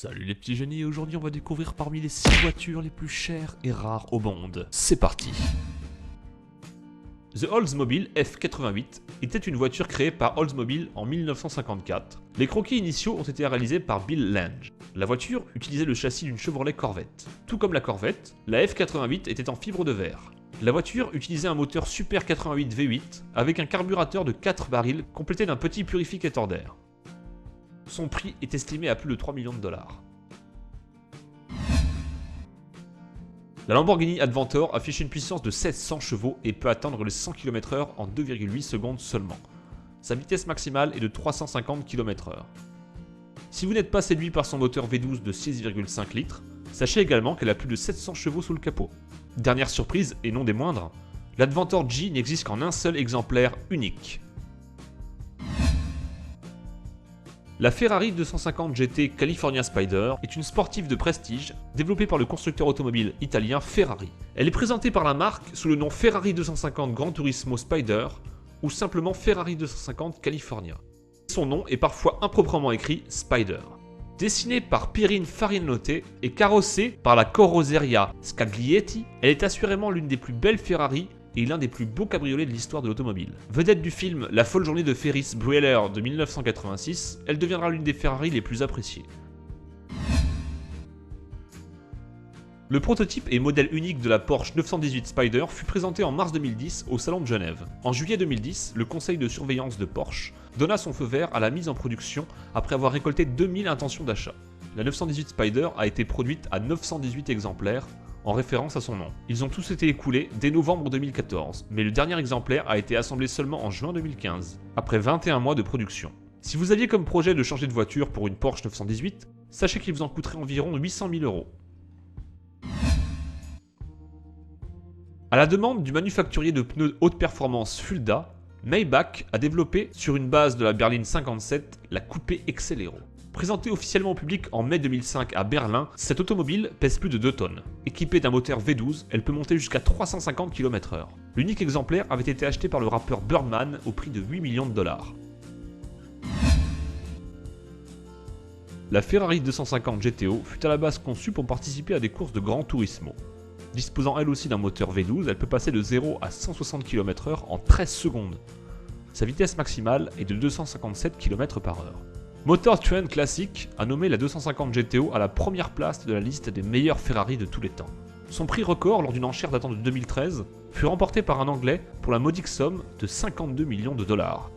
Salut les petits génies, aujourd'hui on va découvrir parmi les 6 voitures les plus chères et rares au monde. C'est parti. The Oldsmobile F88 était une voiture créée par Oldsmobile en 1954. Les croquis initiaux ont été réalisés par Bill Lange. La voiture utilisait le châssis d'une Chevrolet Corvette. Tout comme la Corvette, la F88 était en fibre de verre. La voiture utilisait un moteur Super 88 V8 avec un carburateur de 4 barils complété d'un petit purificateur d'air. Son prix est estimé à plus de 3 millions de dollars. La Lamborghini Adventor affiche une puissance de 700 chevaux et peut atteindre les 100 km/h en 2,8 secondes seulement. Sa vitesse maximale est de 350 km/h. Si vous n'êtes pas séduit par son moteur V12 de 6,5 litres, sachez également qu'elle a plus de 700 chevaux sous le capot. Dernière surprise, et non des moindres, l'Adventor G n'existe qu'en un seul exemplaire unique. La Ferrari 250 GT California Spider est une sportive de prestige développée par le constructeur automobile italien Ferrari. Elle est présentée par la marque sous le nom Ferrari 250 Gran Turismo Spider ou simplement Ferrari 250 California. Son nom est parfois improprement écrit Spider. Dessinée par Pirine Farinotte et carrossée par la Carrozzeria Scaglietti, elle est assurément l'une des plus belles Ferrari et l'un des plus beaux cabriolets de l'histoire de l'automobile. Vedette du film La folle journée de Ferris Bueller de 1986, elle deviendra l'une des Ferrari les plus appréciées. Le prototype et modèle unique de la Porsche 918 Spider fut présenté en mars 2010 au Salon de Genève. En juillet 2010, le conseil de surveillance de Porsche donna son feu vert à la mise en production après avoir récolté 2000 intentions d'achat. La 918 Spider a été produite à 918 exemplaires, en référence à son nom. Ils ont tous été écoulés dès novembre 2014, mais le dernier exemplaire a été assemblé seulement en juin 2015, après 21 mois de production. Si vous aviez comme projet de changer de voiture pour une Porsche 918, sachez qu'il vous en coûterait environ 800 000 €. À la demande du manufacturier de pneus haute performance Fulda, Maybach a développé, sur une base de la berline 57, la Coupé Excelero. Présentée officiellement au public en mai 2005 à Berlin, cette automobile pèse plus de 2 tonnes. Équipée d'un moteur V12, elle peut monter jusqu'à 350 km/h. L'unique exemplaire avait été acheté par le rappeur Birdman au prix de 8 millions de dollars. La Ferrari 250 GTO fut à la base conçue pour participer à des courses de Gran Turismo. Disposant elle aussi d'un moteur V12, elle peut passer de 0 à 160 km/h en 13 secondes. Sa vitesse maximale est de 257 km/h. Motortrend Classic a nommé la 250 GTO à la première place de la liste des meilleures Ferrari de tous les temps. Son prix record lors d'une enchère datant de 2013 fut remporté par un Anglais pour la modique somme de 52 millions de dollars.